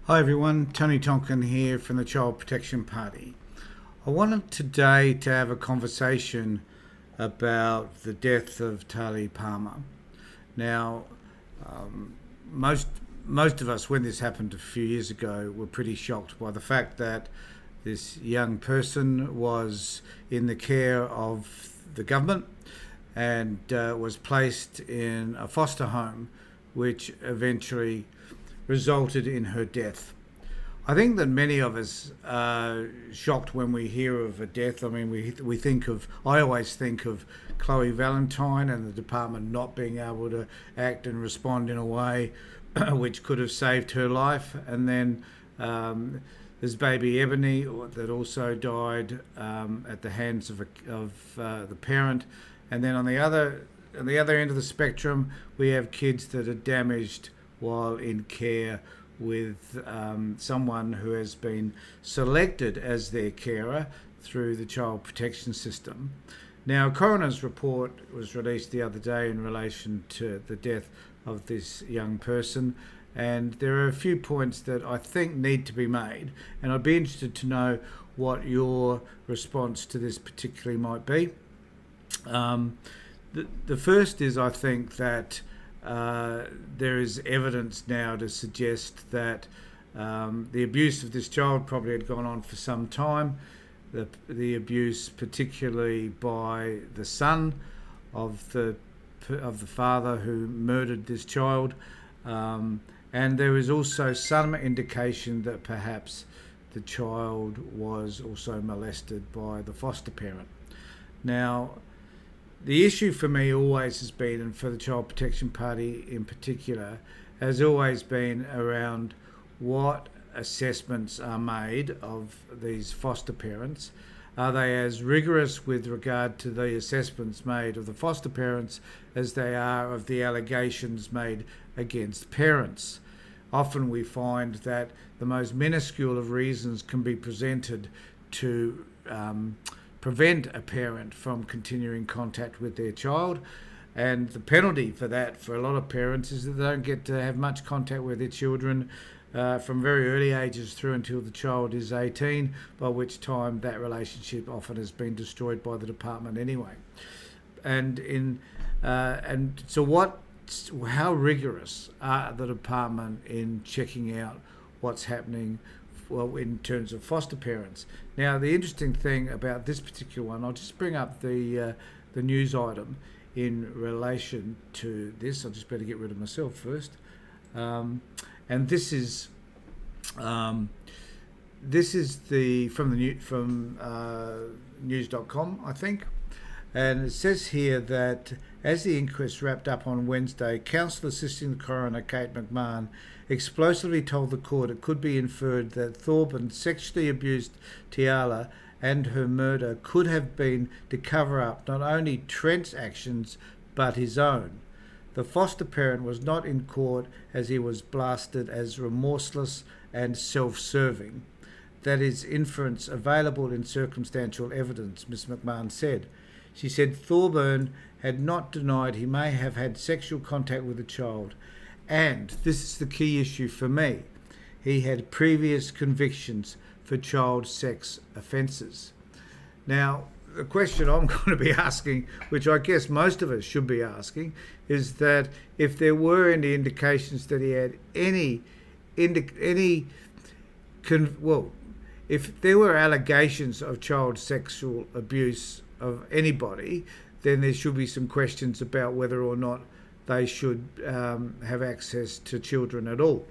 Hi everyone, Tony Tonkin here from the Child Protection Party. I wanted today to have a conversation about the death of Tialeigh Palmer. Now, most most of us, when this happened a few years ago, were pretty shocked by the fact that this young person was in the care of the government and was placed in a foster home, which eventually resulted in her death. I think that many of us are shocked when we hear of a death. I mean, I always think of Chloe Valentine and the department not being able to act and respond in a way which could have saved her life. And then there's baby Ebony that also died at the hands of the parent. And then on the other end of the spectrum, we have kids that are damaged while in care with someone who has been selected as their carer through the child protection system. Now, a coroner's report was released the other day in relation to the death of this young person, and there are a few points that I think need to be made, and I'd be interested to know what your response to this particularly might be. The first is, I think that there is evidence now to suggest that the abuse of this child probably had gone on for some time. The abuse, particularly by the son of the father who murdered this child, and there is also some indication that perhaps the child was also molested by the foster parent. Now, the issue for me always has been, and for the Child Protection Party in particular, has always been around what assessments are made of these foster parents. Are they as rigorous with regard to the assessments made of the foster parents as they are of the allegations made against parents? Often we find that the most minuscule of reasons can be presented to prevent a parent from continuing contact with their child, and the penalty for that for a lot of parents is that they don't get to have much contact with their children from very early ages through until the child is 18, by which time that relationship often has been destroyed by the department anyway. How rigorous are the department in checking out what's happening in terms of foster parents? Now, the interesting thing about this particular one, I'll just bring up the news item in relation to this. I just better get rid of myself first. And this is from news.com, I think. And it says here that as the inquest wrapped up on Wednesday, counsel assisting the coroner, Kate McMahon, explosively told the court it could be inferred that Thorburn sexually abused Tialeigh and her murder could have been to cover up not only Trent's actions but his own. The foster parent was not in court as he was blasted as remorseless and self-serving. That is inference available in circumstantial evidence, Ms. McMahon said. She said Thorburn had not denied he may have had sexual contact with the child, and this is the key issue for me, he had previous convictions for child sex offences. Now, the question I'm going to be asking, which I guess most of us should be asking, is that if there were any indications that he had if there were allegations of child sexual abuse of anybody, then there should be some questions about whether or not they should have access to children at all.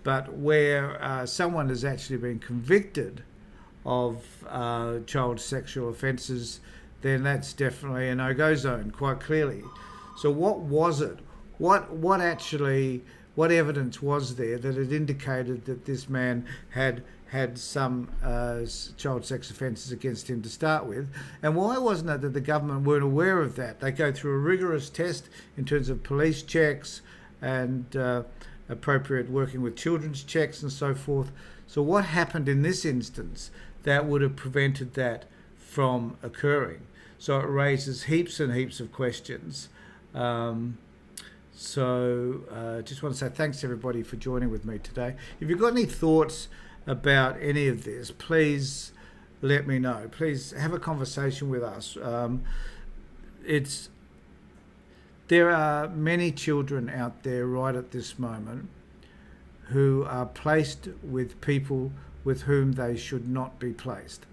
But where someone has actually been convicted of child sexual offences, then that's definitely a no-go zone, quite clearly. So what was it? What evidence was there that it indicated that this man had some child sex offences against him to start with? And why wasn't it that the government weren't aware of that? They go through a rigorous test in terms of police checks and appropriate working with children's checks and so forth. So what happened in this instance that would have prevented that from occurring? So it raises heaps and heaps of questions. So just want to say thanks to everybody for joining with me today. If you've got any thoughts about any of this, please let me know. Please have a conversation with us. There are many children out there right at this moment who are placed with people with whom they should not be placed.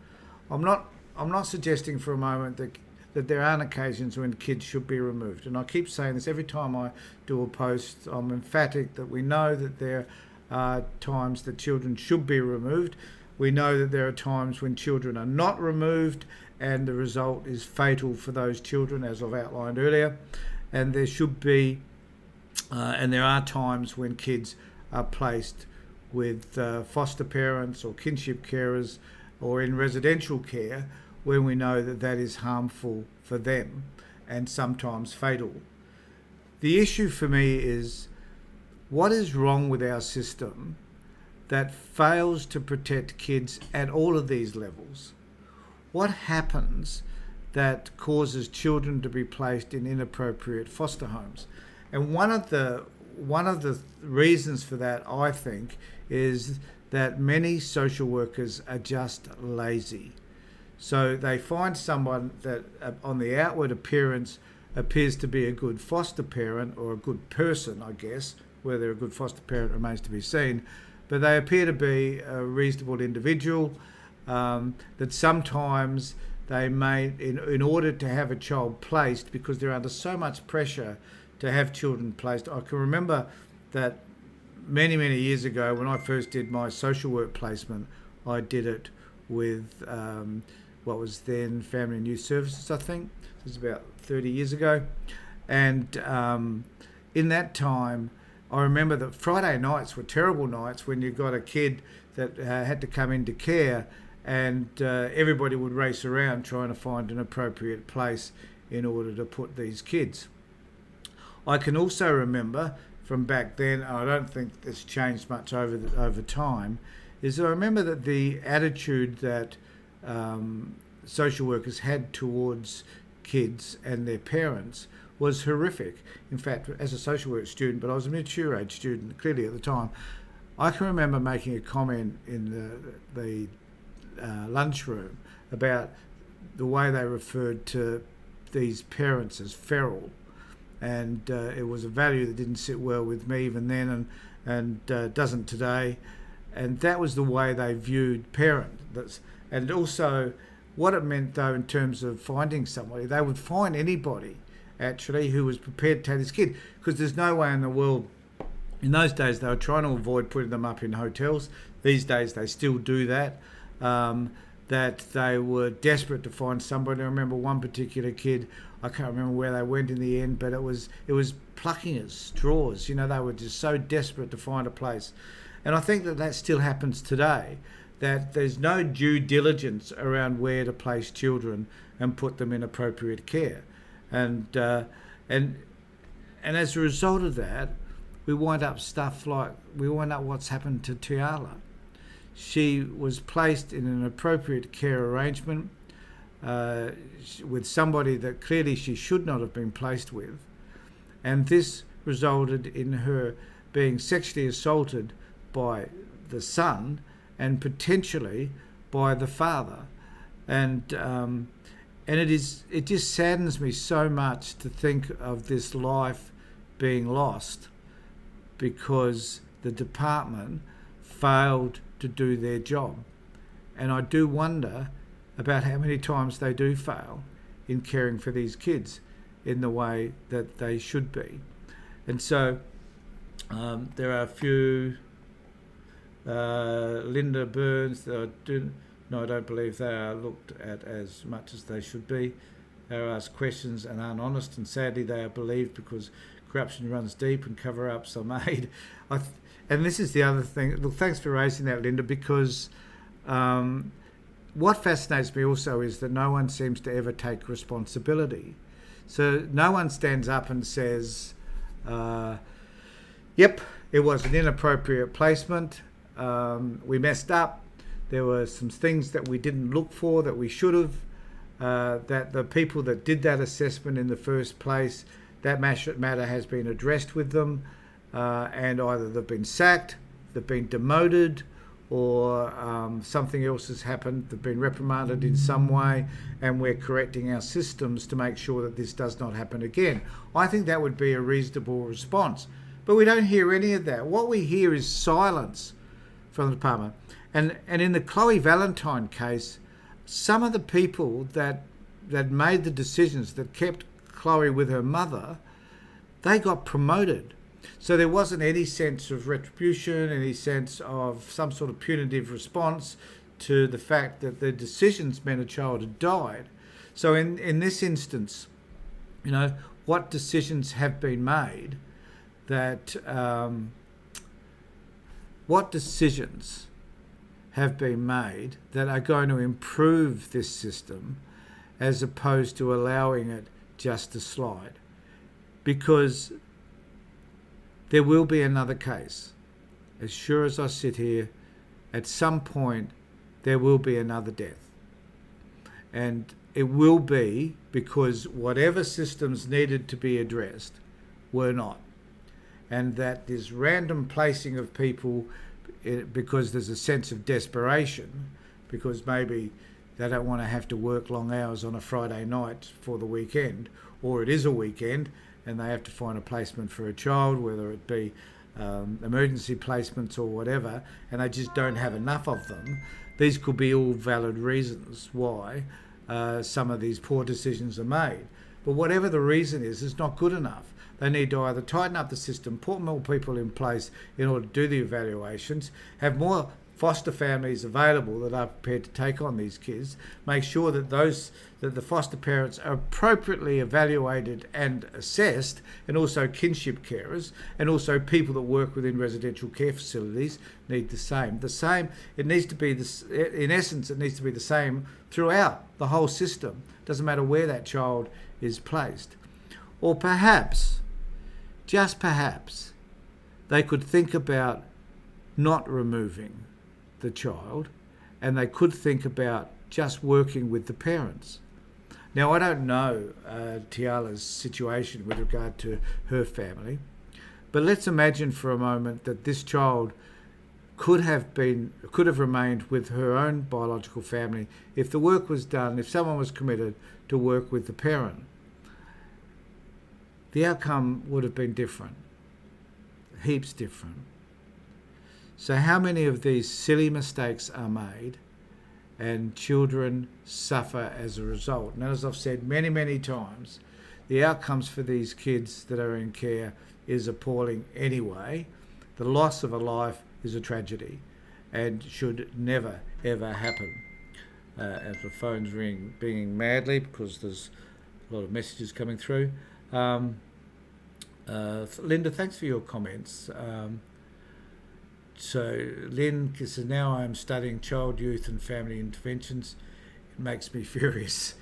I'm not suggesting for a moment that there aren't occasions when kids should be removed. And I keep saying this every time I do a post. I'm emphatic that we know that there are times that children should be removed. We know that there are times when children are not removed and the result is fatal for those children, as I've outlined earlier. And there should be, and there are times when kids are placed with foster parents or kinship carers or in residential care when we know that that is harmful for them and sometimes fatal. The issue for me is, what is wrong with our system that fails to protect kids at all of these levels? What happens that causes children to be placed in inappropriate foster homes? And one of the reasons for that, I think, is that many social workers are just lazy. So they find someone that on the outward appearance appears to be a good foster parent or a good person, I guess. Whether a good foster parent remains to be seen. But they appear to be a reasonable individual, that sometimes they may, in order to have a child placed, because they're under so much pressure to have children placed. I can remember that many years ago when I first did my social work placement, I did it with what was then Family and Youth Services, I think. It was about 30 years ago. And in that time, I remember that Friday nights were terrible nights when you got a kid that had to come into care, and everybody would race around trying to find an appropriate place in order to put these kids. I can also remember from back then, and I don't think it's changed much over time, is that I remember that the attitude that social workers had towards kids and their parents was horrific. In fact, as a social work student, but I was a mature age student clearly at the time, I can remember making a comment in the lunchroom about the way they referred to these parents as feral. And it was a value that didn't sit well with me even then, and doesn't today. And that was the way they viewed parents. And also what it meant, though, in terms of finding somebody, they would find anybody actually who was prepared to take this kid, because there's no way in the world. In those days they were trying to avoid putting them up in hotels. These days they still do that. That they were desperate to find somebody. I remember one particular kid, I can't remember where they went in the end, but it was plucking at straws. You know, they were just so desperate to find a place. And I think that still happens today, that there's no due diligence around where to place children and put them in appropriate care. And as a result of that, we wind up what's happened to Tialeigh. She was placed in an appropriate care arrangement with somebody that clearly she should not have been placed with, and this resulted in her being sexually assaulted by the son and potentially by the father. And it just saddens me so much to think of this life being lost because the department failed to do their job. And I do wonder about how many times they do fail in caring for these kids in the way that they should be. And so there are a few, Linda Burns, I don't believe they are looked at as much as they should be. They are asked questions and aren't honest, and sadly they are believed because corruption runs deep and cover-ups are made. And this is the other thing. Look, thanks for raising that, Linda, because what fascinates me also is that no one seems to ever take responsibility. So no one stands up and says, yep, it was an inappropriate placement. We messed up. There were some things that we didn't look for that we should have. That the people that did that assessment in the first place that matter has been addressed with them, and either they've been sacked, they've been demoted, or something else has happened, they've been reprimanded in some way, and we're correcting our systems to make sure that this does not happen again. I think that would be a reasonable response. But we don't hear any of that. What we hear is silence from the department. And in the Chloe Valentine case, some of the people that made the decisions that kept Chloe with her mother, they got promoted. So there wasn't any sense of retribution, any sense of some sort of punitive response to the fact that the decisions meant a child had died. So in this instance, what decisions have been made that what decisions have been made that are going to improve this system as opposed to allowing it just to slide? Because there will be another case. As sure as I sit here, at some point there will be another death. And it will be because whatever systems needed to be addressed were not. And that this random placing of people because there's a sense of desperation, because maybe they don't want to have to work long hours on a Friday night for the weekend, or it is a weekend and they have to find a placement for a child, whether it be emergency placements or whatever, and they just don't have enough of them. These could be all valid reasons why some of these poor decisions are made. But whatever the reason is, it's not good enough. They need to either tighten up the system, put more people in place in order to do the evaluations, have more foster families available that are prepared to take on these kids, make sure that the foster parents are appropriately evaluated and assessed, and also kinship carers, and also people that work within residential care facilities need the same. It needs to be in essence, it needs to be the same throughout the whole system. Doesn't matter where that child is placed. Or perhaps, just perhaps, they could think about not removing the child, and they could think about just working with the parents. Now, I don't know Tialeigh's situation with regard to her family, but let's imagine for a moment that this child could have remained with her own biological family if the work was done, if someone was committed to work with the parent. The outcome would have been different, heaps different. So how many of these silly mistakes are made and children suffer as a result? And as I've said many, many times, the outcomes for these kids that are in care is appalling anyway. The loss of a life is a tragedy and should never, ever happen. As the phone's binging madly because there's a lot of messages coming through. Linda, thanks for your comments. So Lynn says, now I'm studying child, youth and family interventions. It makes me furious.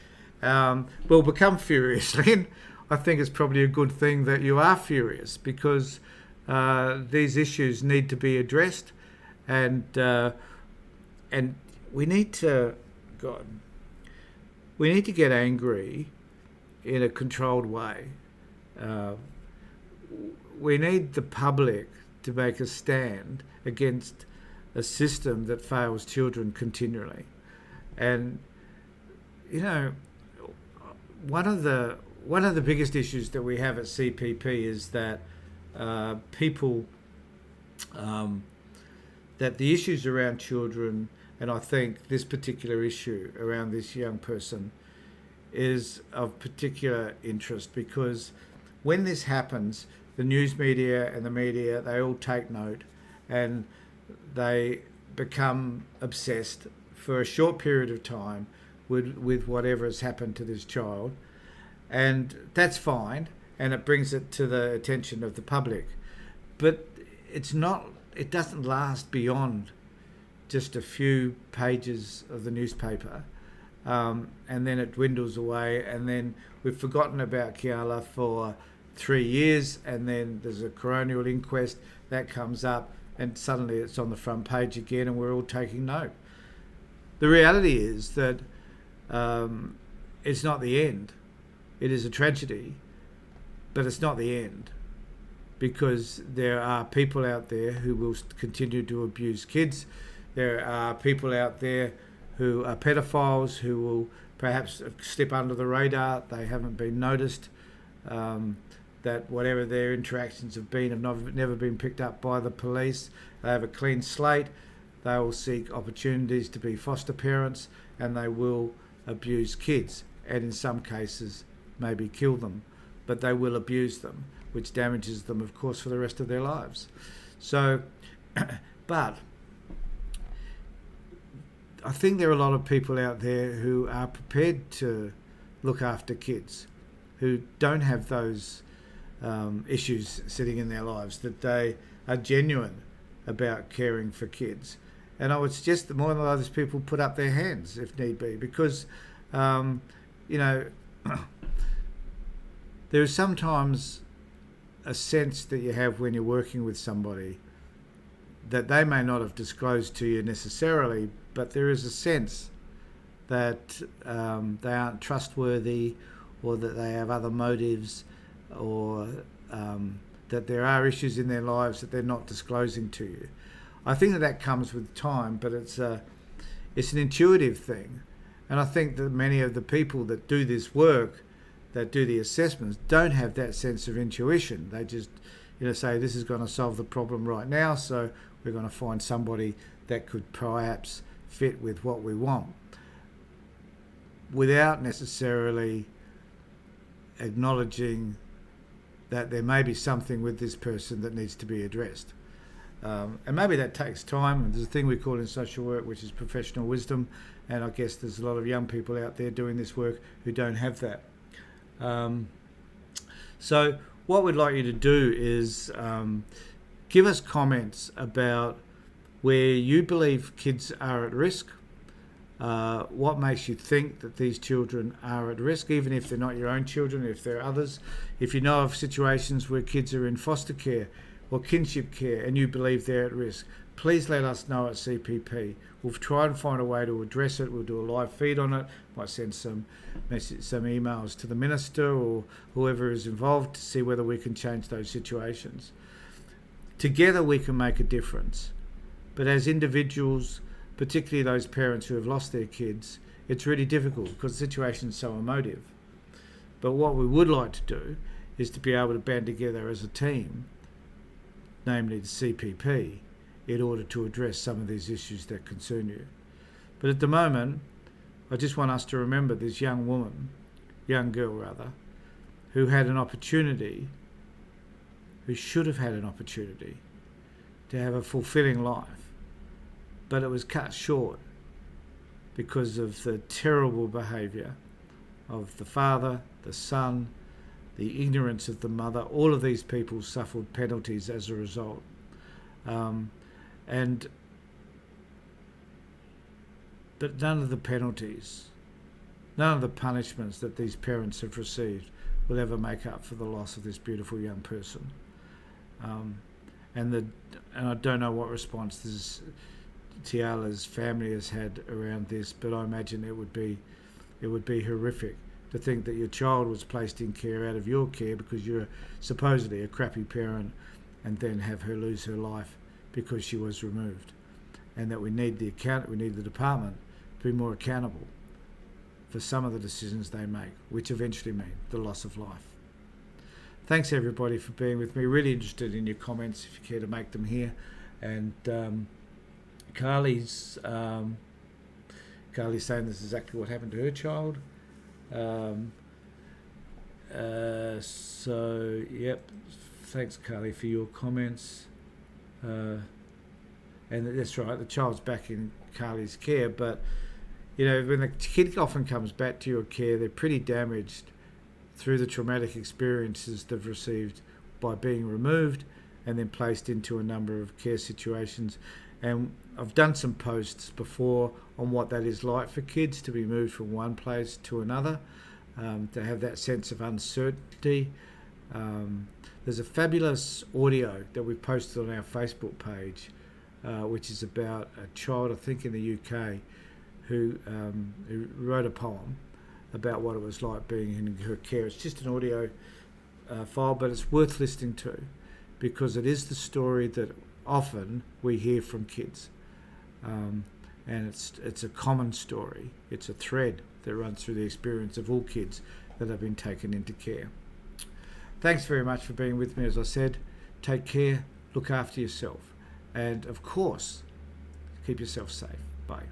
Well, become furious, Lynn. I think it's probably a good thing that you are furious, because these issues need to be addressed, and we need to get angry in a controlled way. We need the public to make a stand against a system that fails children continually. And one of the biggest issues that we have at CPP is that that the issues around children, and I think this particular issue around this young person, is of particular interest, because when this happens, the news media and the media, they all take note and they become obsessed for a short period of time with whatever has happened to this child. And that's fine, and it brings it to the attention of the public. But it doesn't last beyond just a few pages of the newspaper. And then it dwindles away, and then we've forgotten about Tialeigh for 3 years, and then there's a coronial inquest that comes up, and suddenly it's on the front page again, and we're all taking note. The reality is that it's not the end. It is a tragedy, But it's not the end, because there are people out there who will continue to abuse kids. There are people out there who are pedophiles who will perhaps slip under the radar. They haven't been noticed. That whatever their interactions have been have never been picked up by the police. They have a clean slate. They will seek opportunities to be foster parents, and they will abuse kids, and in some cases maybe kill them, but they will abuse them, which damages them, of course, for the rest of their lives. So, but I think there are a lot of people out there who are prepared to look after kids, who don't have those issues sitting in their lives, that they are genuine about caring for kids. And I would suggest that more and more of those people put up their hands if need be, because, there is sometimes a sense that you have when you're working with somebody that they may not have disclosed to you necessarily, but there is a sense that they aren't trustworthy, or that they have other motives, or that there are issues in their lives that they're not disclosing to you. I think that comes with time, but it's an intuitive thing. And I think that many of the people that do this work, that do the assessments, don't have that sense of intuition. They just, say this is going to solve the problem right now, so we're going to find somebody that could perhaps fit with what we want, without necessarily acknowledging that there may be something with this person that needs to be addressed. And maybe that takes time. And there's a thing we call in social work, which is professional wisdom, and I guess there's a lot of young people out there doing this work who don't have that. So what we'd like you to do is give us comments about where you believe kids are at risk, what makes you think that these children are at risk, even if they're not your own children, if they're others. If you know of situations where kids are in foster care or kinship care and you believe they're at risk, please let us know at CPP. We'll try and find a way to address it. We'll do a live feed on it. Might send some emails to the minister or whoever is involved to see whether we can change those situations. Together we can make a difference. But as individuals, particularly those parents who have lost their kids, it's really difficult because the situation is so emotive. But what we would like to do is to be able to band together as a team, namely the CPP, in order to address some of these issues that concern you. But at the moment, I just want us to remember this young girl, who had an opportunity, who should have had an opportunity to have a fulfilling life, but it was cut short because of the terrible behaviour of the father, the son, the ignorance of the mother. All of these people suffered penalties as a result. But none of the penalties, none of the punishments that these parents have received will ever make up for the loss of this beautiful young person. And I don't know what response Tialeigh's family has had around this, but I imagine it would be horrific to think that your child was placed in care out of your care because you're supposedly a crappy parent, and then have her lose her life because she was removed. And that we need the department to be more accountable for some of the decisions they make, which eventually mean the loss of life. Thanks everybody for being with me. Really interested in your comments if you care to make them here. And Carly's saying this is exactly what happened to her child. So yep, thanks Carly for your comments. And that's right, the child's back in Carly's care, but when the kid often comes back to your care, they're pretty damaged through the traumatic experiences they've received by being removed and then placed into a number of care situations. And I've done some posts before on what that is like for kids to be moved from one place to another, to have that sense of uncertainty. There's a fabulous audio that we've posted on our Facebook page, which is about a child, I think in the UK, who wrote a poem about what it was like being in her care. It's just an audio file, but it's worth listening to because it is the story that often we hear from kids. And it's a common story. It's a thread that runs through the experience of all kids that have been taken into care. Thanks very much for being with me. As I said, take care, look after yourself, and of course, keep yourself safe. Bye.